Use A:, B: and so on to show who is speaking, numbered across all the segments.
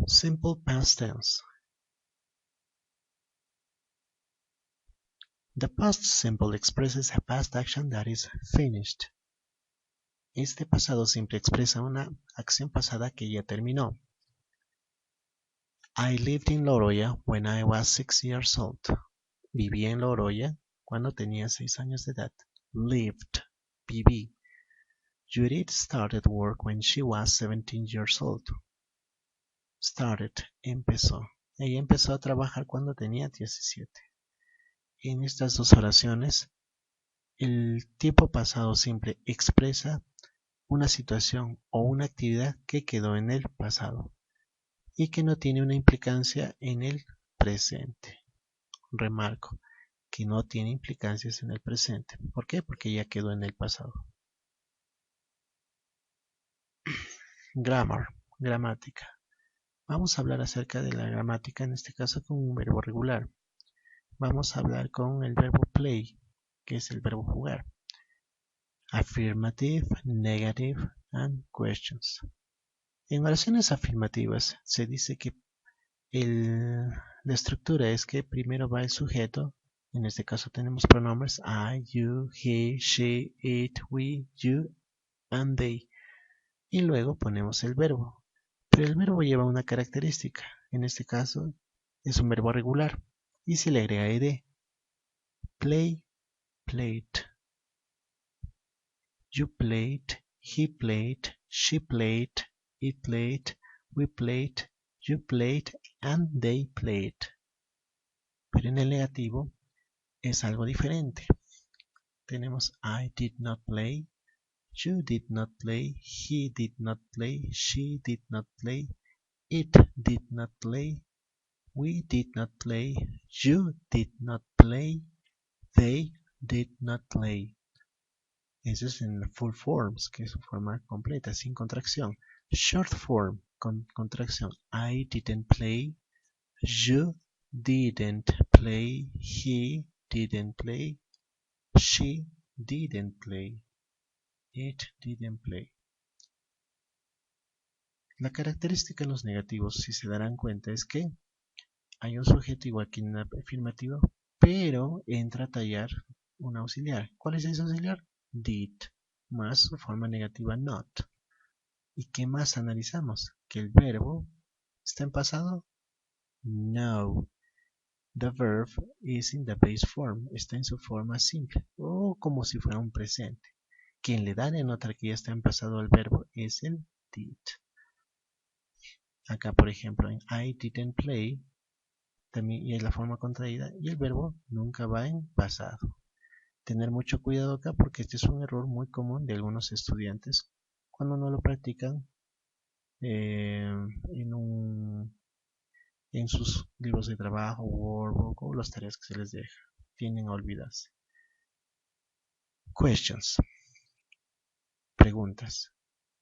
A: Simple past tense. The past simple expresses a past action that is finished. Este pasado simple expresa una acción pasada que ya terminó. I lived in Loroya when I was 6 years old. Viví en Loroya cuando tenía 6 años de edad. Lived, viví. Judith started work when she was 17 years old. Started, empezó. Ella empezó a trabajar cuando tenía 17. En estas dos oraciones, el tiempo pasado simple expresa una situación o una actividad que quedó en el pasado y que no tiene una implicancia en el presente. Remarco que no tiene implicancias en el presente. ¿Por qué? Porque ya quedó en el pasado. Grammar, gramática. Vamos a hablar acerca de la gramática, en este caso con un verbo regular. Vamos a hablar con el verbo play, que es el verbo jugar. Affirmative, negative, and questions. En oraciones afirmativas se dice que la estructura es que primero va el sujeto, en este caso tenemos pronombres I, you, he, she, it, we, you, and they, y luego ponemos el verbo. Pero el verbo lleva una característica, en este caso es un verbo regular, y se le agrega ed. Play, played. You played, he played, she played, it played, we played, you played, and they played. Pero en el negativo es algo diferente. Tenemos I did not play, you did not play, he did not play, she did not play, it did not play, we did not play, you did not play, they did not play. Eso es en full forms, que es su forma completa, sin contracción. Short form, con contracción. I didn't play, you didn't play, he didn't play, she didn't play, it didn't play. La característica en los negativos, si se darán cuenta, es que hay un sujeto igual que en la afirmativa, pero entra a tallar un auxiliar. ¿Cuál es ese auxiliar? Did, más su forma negativa not. ¿Y qué más analizamos? ¿Que el verbo está en pasado? No. The verb is in the base form, está en su forma simple, o como si fuera un presente. Quien le da de notar que ya está en pasado al verbo es el did. Acá, por ejemplo, en I didn't play, también y es la forma contraída, y el verbo nunca va en pasado. Tener mucho cuidado acá porque este es un error muy común de algunos estudiantes cuando no lo practican en sus libros de trabajo, workbook o las tareas que se les deja. Tienden a olvidarse. Questions. Preguntas.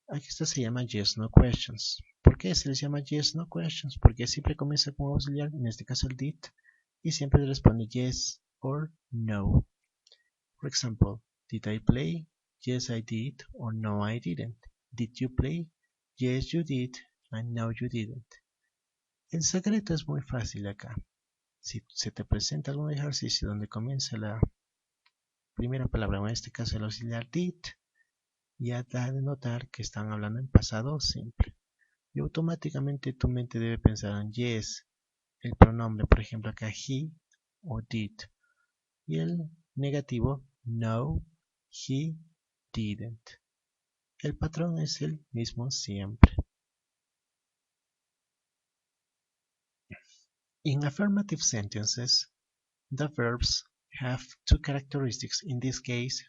A: Aquí esta se llama yes, no questions. ¿Por qué se les llama yes, no questions? Porque siempre comienza con auxiliar, en este caso el did, y siempre responde yes or no. For example, did I play? Yes, I did, or no, I didn't. Did you play? Yes, you did, and no, you didn't. El secreto es muy fácil acá. Si se te presenta algún ejercicio donde comienza la primera palabra, o en este caso el auxiliar did, ya da de notar que están hablando en pasado simple. Y automáticamente tu mente debe pensar en yes, el pronombre, por ejemplo acá he o did. Y el negativo no, he didn't. El patrón es el mismo siempre. In affirmative sentences, the verbs have two characteristics, in this case,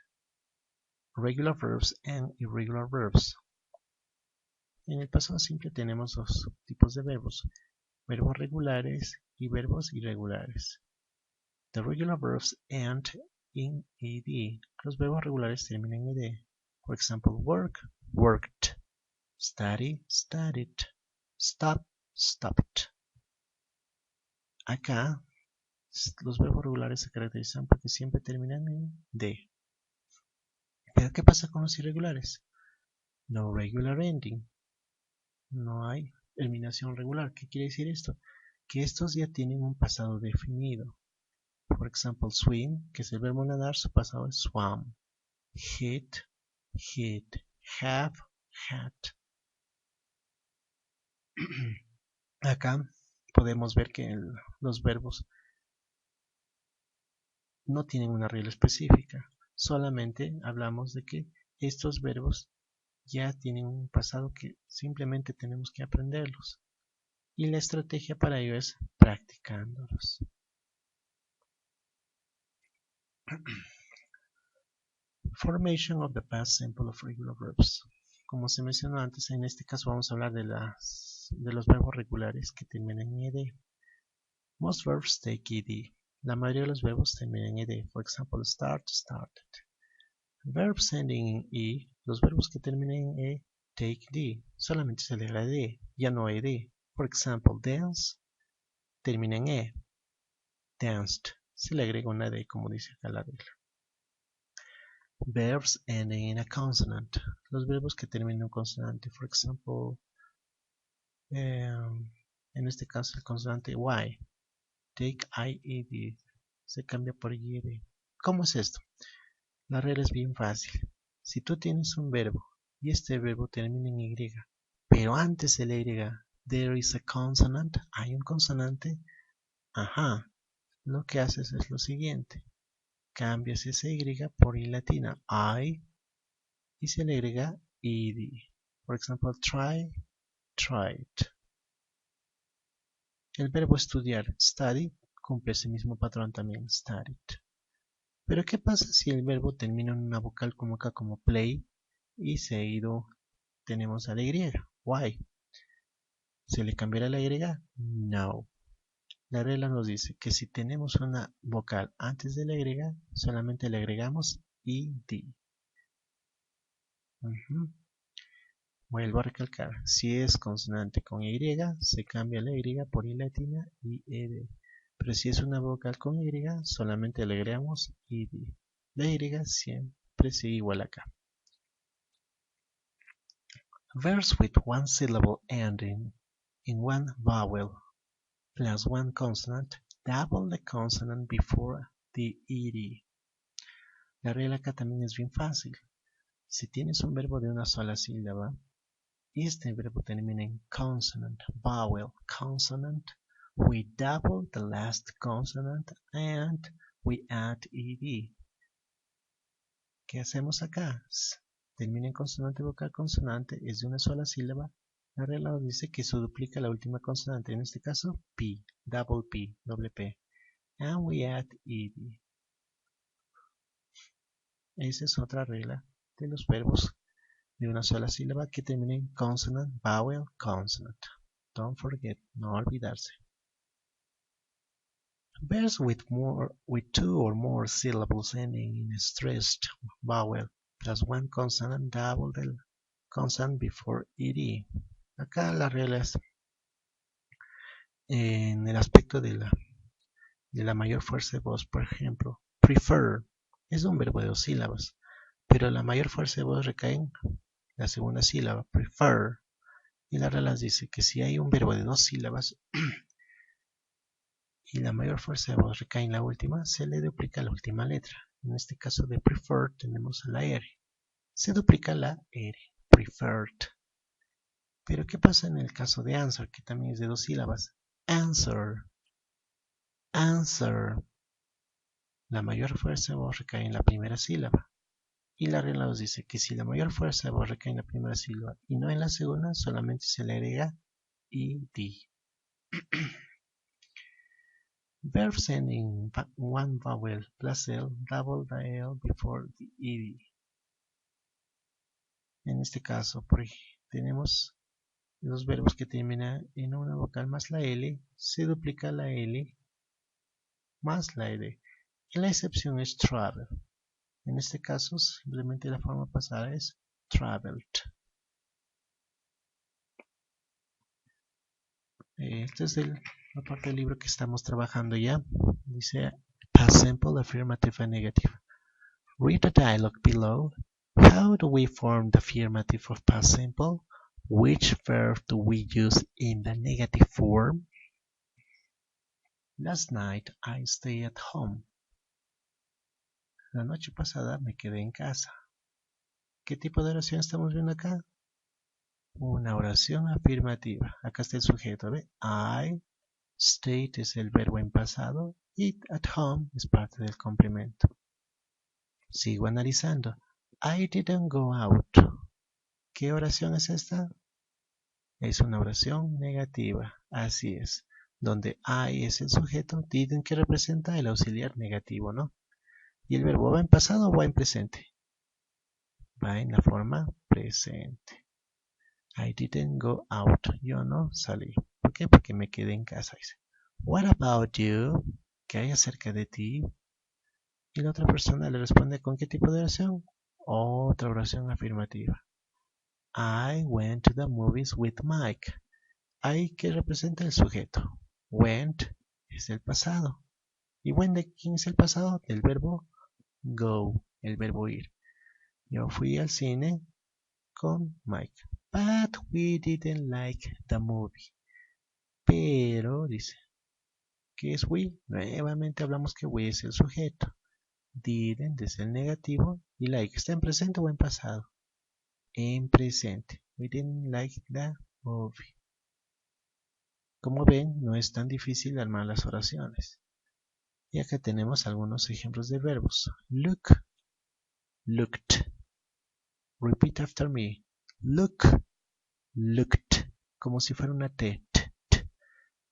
A: regular verbs and irregular verbs. En el pasado simple tenemos dos tipos de verbos, verbos regulares y verbos irregulares. The regular verbs end in ed. Los verbos regulares terminan en ed. For example, work, worked. Study, studied. Stop, stopped. Acá los verbos regulares se caracterizan porque siempre terminan en d. Pero ¿qué pasa con los irregulares? No regular ending. No hay terminación regular. ¿Qué quiere decir esto? Que estos ya tienen un pasado definido. Por ejemplo, swim, que es el verbo nadar, su pasado es swam. Hit, hit. Have, had. Acá podemos ver que los verbos no tienen una regla específica. Solamente hablamos de que estos verbos ya tienen un pasado que simplemente tenemos que aprenderlos. Y la estrategia para ello es practicándolos. Formation of the past simple of regular verbs. Como se mencionó antes, en este caso vamos a hablar de los verbos regulares que terminan en ed. Most verbs take ed. La mayoría de los verbos terminan en ed. For example, start, started. Verbs ending in e. Los verbos que terminan en e, take d. Solamente se le agrega d, ya no ed. For example, dance termina en e. Danced. Se le agrega una d, como dice acá la regla. Verbs ending in a consonant. Los verbos que terminan en consonante. For example, en este caso el consonante y. Take I-E-D. Se cambia por y-ed. ¿Cómo es esto? La regla es bien fácil. Si tú tienes un verbo y este verbo termina en y, pero antes de la y, there is a consonant, hay un consonante, ajá, lo que haces es lo siguiente. Cambias esa y por i latina, I, y se le agrega ed. Por ejemplo, try, tried. El verbo estudiar, study, cumple ese mismo patrón también, studied. Pero ¿qué pasa si el verbo termina en una vocal como acá, como play, y seguido tenemos a la y? Why? ¿Se le cambiará la y? No. La regla nos dice que si tenemos una vocal antes de la y, solamente le agregamos ed. Vuelvo a recalcar, si es consonante con y, se cambia la y por i latina y ed. Pero si es una vocal con y, solamente le agregamos ed. La y siempre sigue igual acá. Verbs with one syllable ending in one vowel plus one consonant, double the consonant before the ed. La regla acá también es bien fácil. Si tienes un verbo de una sola sílaba y este verbo termina en consonant, vowel, consonant, we double the last consonant and we add ed. ¿Qué hacemos acá? Termina en consonante, vocal, consonante, es de una sola sílaba. La regla nos dice que se duplica la última consonante, en este caso P, double P, doble P. And we add ed. Esa es otra regla de los verbos de una sola sílaba que terminen en consonant, vowel, consonant. Don't forget, no olvidarse. Verbs with two or more syllables ending in a stressed vowel plus one consonant, double the consonant before ed. Acá la regla es en el aspecto de la mayor fuerza de voz. Por ejemplo, prefer es un verbo de dos sílabas, pero la mayor fuerza de voz recae en la segunda sílaba, prefer. Y la regla dice que si hay un verbo de dos sílabas y la mayor fuerza de voz recae en la última, se le duplica la última letra. En este caso de prefer tenemos la R. Se duplica la R, preferred. Pero ¿qué pasa en el caso de answer, que también es de dos sílabas? Answer, answer. La mayor fuerza de voz recae en la primera sílaba. Y la regla nos dice que si la mayor fuerza de voz recae en la primera sílaba y no en la segunda, solamente se le agrega ed. Verbs ending in one vowel plus L, double the L before the ed. En este caso, tenemos los verbos que terminan en una vocal más la L, se duplica la L más la ed. Y la excepción es travel. En este caso, simplemente la forma pasada es traveled. Esta es la parte del libro que estamos trabajando ya. Dice past simple, affirmative and negative. Read the dialogue below. How do we form the affirmative of past simple? Which verb do we use in the negative form? Last night I stayed at home. La noche pasada me quedé en casa. ¿Qué tipo de oración estamos viendo acá? Una oración afirmativa. Acá está el sujeto, ¿ve? I stayed es el verbo en pasado y at home es parte del complemento. Sigo analizando. I didn't go out. ¿Qué oración es esta? Es una oración negativa. Así es. Donde I es el sujeto, didn't que representa el auxiliar negativo, ¿no? ¿Y el verbo va en pasado o va en presente? Va en la forma presente. I didn't go out. Yo no salí. ¿Por qué? Porque me quedé en casa. Dice. What about you? ¿Qué hay acerca de ti? Y la otra persona le responde con qué tipo de oración. Otra oración afirmativa. I went to the movies with Mike. I que representa el sujeto. Went es el pasado. ¿Y when de quién es el pasado? Del verbo go, el verbo ir. Yo fui al cine con Mike. But we didn't like the movie. Pero, dice, ¿qué es we? Nuevamente hablamos que we es el sujeto. Didn't es el negativo. Y like, ¿está en presente o en pasado? En presente. We didn't like the movie. Como ven, no es tan difícil armar las oraciones. Y acá tenemos algunos ejemplos de verbos. Look, looked. Repeat after me. Look, looked. Como si fuera una T.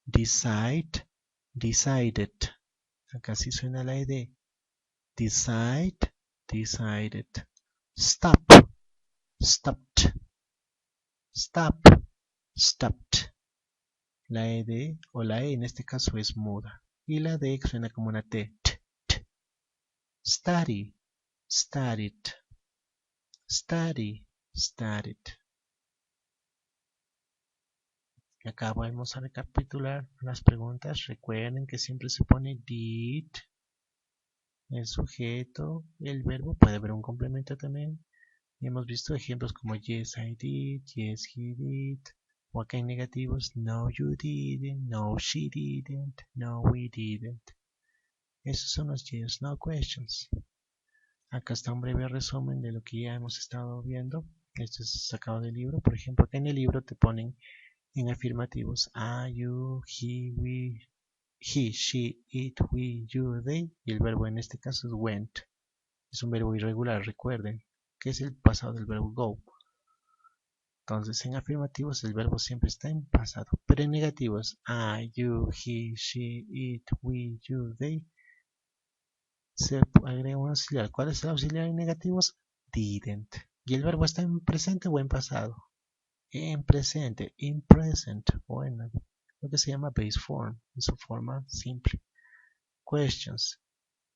A: Decide, decided. Acá sí suena la ED. Decide, decided. Stop, stopped. Stop, stopped. La ED o la E en este caso es muda. Y la D suena como una T. Study, studied. Study, studied. Acá vamos a recapitular las preguntas. Recuerden que siempre se pone did, el sujeto, el verbo. Puede haber un complemento también. Y hemos visto ejemplos como yes I did, yes he did. O acá en negativos, no you didn't, no she didn't, no we didn't. Esos son los yes, no questions. Acá está un breve resumen de lo que ya hemos estado viendo. Esto es sacado del libro. Por ejemplo, acá en el libro te ponen en afirmativos I, you, he, we, he, she, it, we, you, they. Y el verbo en este caso es went. Es un verbo irregular, recuerden, que es el pasado del verbo go. Entonces en afirmativos el verbo siempre está en pasado. Pero en negativos, I, you, he, she, it, we, you, they, se agrega un auxiliar. ¿Cuál es el auxiliar en negativos? Didn't. ¿Y el verbo está en presente o en pasado? En presente, in present, o en lo que se llama base form, en su forma simple. Questions.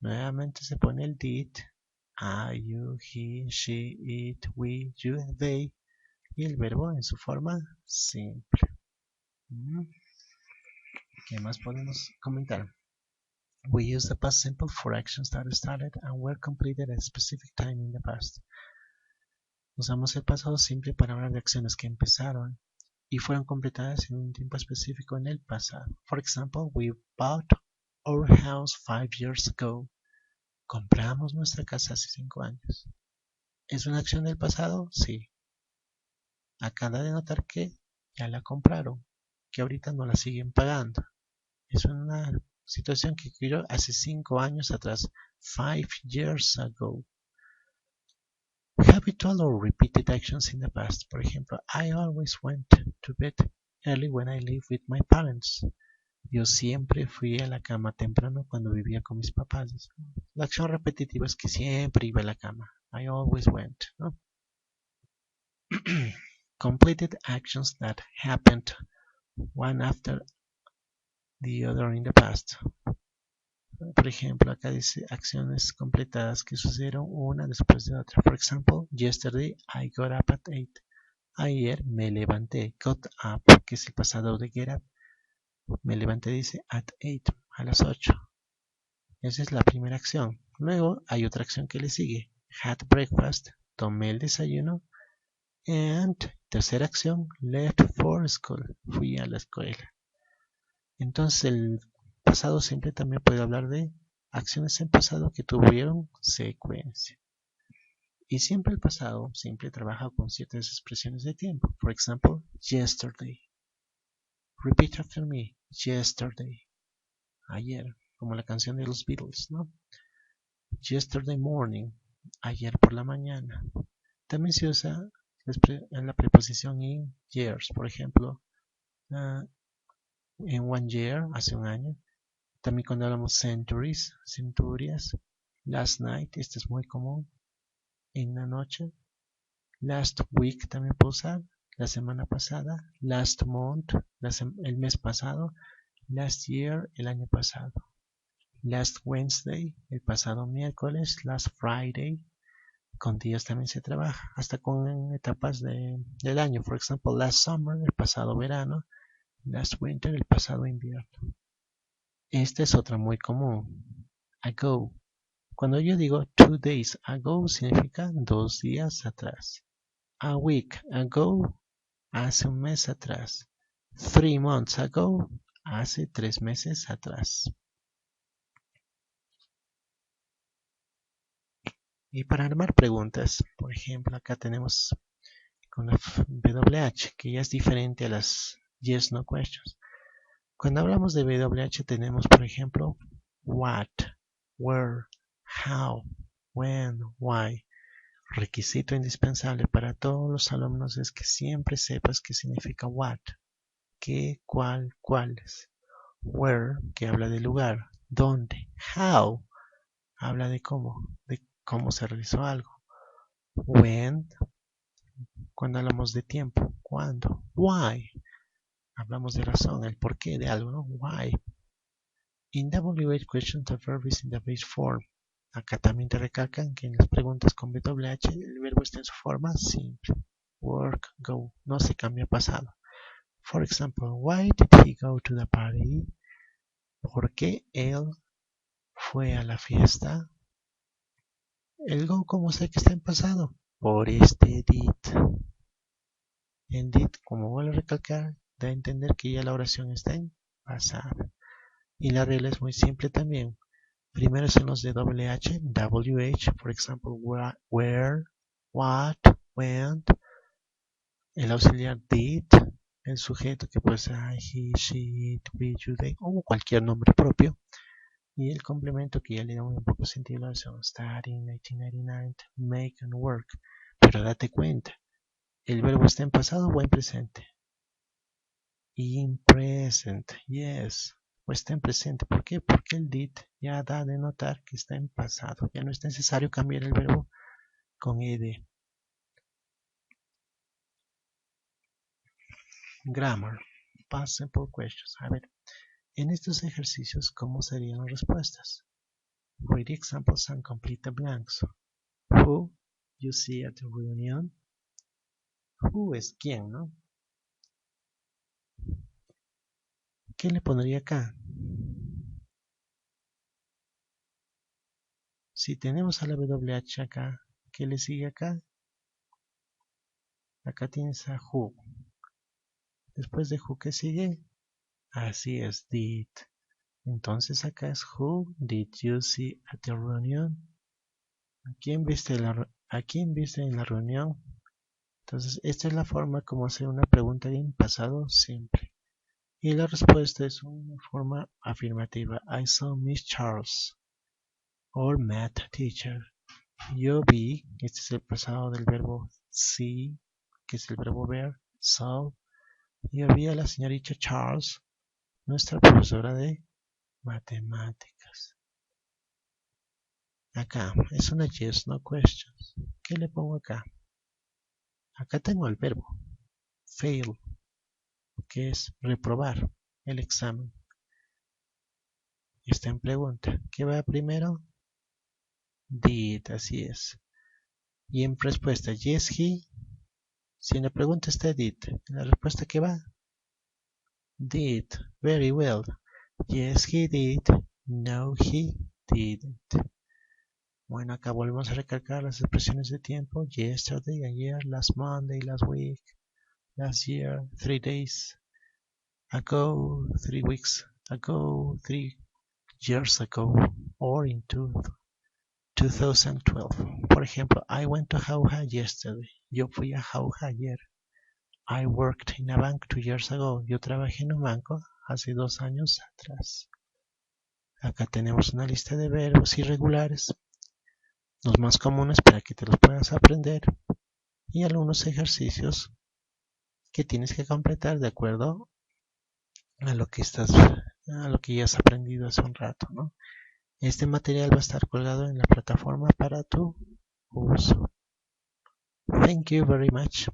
A: Nuevamente se pone el did, I, you, he, she, it, we, you, they, y el verbo en su forma simple. ¿Qué más podemos comentar? We use the past simple for actions that started and were completed at a specific time in the past. Usamos el pasado simple para hablar de acciones que empezaron y fueron completadas en un tiempo específico en el pasado. For example, we bought our house 5 years ago. Compramos nuestra casa hace 5 años. ¿Es una acción del pasado? Sí. Acaba de notar que ya la compraron, que ahorita no la siguen pagando. Es una situación que ocurrió hace 5 años atrás. 5 years ago. Habitual or repeated actions in the past. Por ejemplo, I always went to bed early when I lived with my parents. Yo siempre fui a la cama temprano cuando vivía con mis papás. La acción repetitiva es que siempre iba a la cama. I always went, ¿no? Completed actions that happened one after the other in the past. Por ejemplo, acá dice acciones completadas que sucedieron una después de otra. For example, yesterday I got up at 8. Ayer me levanté. Got up, que es el pasado de get up. Me levanté, dice, at 8, a las 8. Esa es la primera acción. Luego hay otra acción que le sigue. Had breakfast, tomé el desayuno. And Tercera acción, left for school. Fui a la escuela. Entonces el pasado simple también puede hablar de acciones en pasado que tuvieron secuencia. Y siempre el pasado simple trabaja con ciertas expresiones de tiempo. Por ejemplo, yesterday. Repeat after me. Yesterday. Ayer. Como la canción de los Beatles, ¿no? Yesterday morning. Ayer por la mañana. También se usa en la preposición in years. Por ejemplo, en one year, hace un año. También cuando hablamos centuries, centurias. Last night, este es muy común. En la noche. Last week también puedo usar. La semana pasada. Last month, el mes pasado. Last year, el año pasado. Last Wednesday, el pasado miércoles. Last Friday. Con días también se trabaja. Hasta con etapas del año. Por ejemplo, last summer, el pasado verano. Last winter, el pasado invierno. Esta es otra muy común. Ago. Cuando yo digo 2 days ago, significa 2 días atrás. A week ago, hace un mes atrás. 3 months ago, hace 3 meses atrás. Y para armar preguntas, por ejemplo, acá tenemos con la WH, que ya es diferente a las yes, no questions. Cuando hablamos de WH tenemos, por ejemplo, what, where, how, when, why. Requisito indispensable para todos los alumnos es que siempre sepas qué significa what, qué, cuál, cuáles. Where, que habla de lugar, dónde. How, habla de cómo se realizó algo. When, cuando hablamos de tiempo, cuándo. Why, hablamos de razón, el porqué de algo, ¿no? Why. In WH question, the verb is in the base form. Acá también te recalcan que en las preguntas con WH el verbo está en su forma simple. Work, go, no se cambia pasado. For example, why did he go to the party? ¿Por qué él fue a la fiesta? El go, ¿cómo sé que está en pasado? Por este did. El did, como vuelvo a recalcar, da a entender que ya la oración está en pasado. Y la regla es muy simple también. Primero son los de WH, WH, por ejemplo, where, what, when, el auxiliar did, el sujeto que puede ser he, she, it, we, you, they, o cualquier nombre propio, y el complemento que ya le da un poco sentido a la oración, studying, 1999, make and work. Pero date cuenta, el verbo está en pasado o en presente. In present, yes. O está en presente. ¿Por qué? Porque el did ya da de notar que está en pasado. Ya no es necesario cambiar el verbo con ed. Grammar. Past simple questions. A ver, en estos ejercicios, ¿cómo serían las respuestas? Read the examples and complete the blanks. Who you see at the reunion. Who es quién, ¿no? ¿Qué le pondría acá? Si tenemos a la WH acá, ¿qué le sigue acá? Acá tienes a who. Después de who, ¿qué sigue? Así es, did. Entonces acá es who did you see at the reunion? ¿A quién viste en la reunión? Entonces esta es la forma como hacer una pregunta en pasado simple. Y la respuesta es una forma afirmativa. I saw Miss Charles. Or math teacher. Yo vi, este es el pasado del verbo see, que es el verbo ver, saw. Yo vi a la señorita Charles, nuestra profesora de matemáticas. Acá es una yes, no questions. ¿Qué le pongo acá? Acá tengo el verbo fail, que es reprobar el examen. Está en pregunta. ¿Qué va primero? Did, así es. Y en respuesta, yes, he. Si en la pregunta está did, en la respuesta ¿qué va? Did, very well. Yes, he did. No, he didn't. Bueno, acá volvemos a recalcar las expresiones de tiempo. Yesterday, ayer, last Monday, last week. last year, 3 days ago, 3 weeks ago, 3 years ago, or in 2012. Por ejemplo, I went to Jauja yesterday. Yo fui a Jauja ayer. I worked in a bank 2 years ago. Yo trabajé en un banco hace 2 años atrás. Acá tenemos una lista de verbos irregulares, los más comunes para que te los puedas aprender, y algunos ejercicios que tienes que completar de acuerdo a lo que ya has aprendido hace un rato, ¿no? Este material va a estar colgado en la plataforma para tu uso. Thank you very much.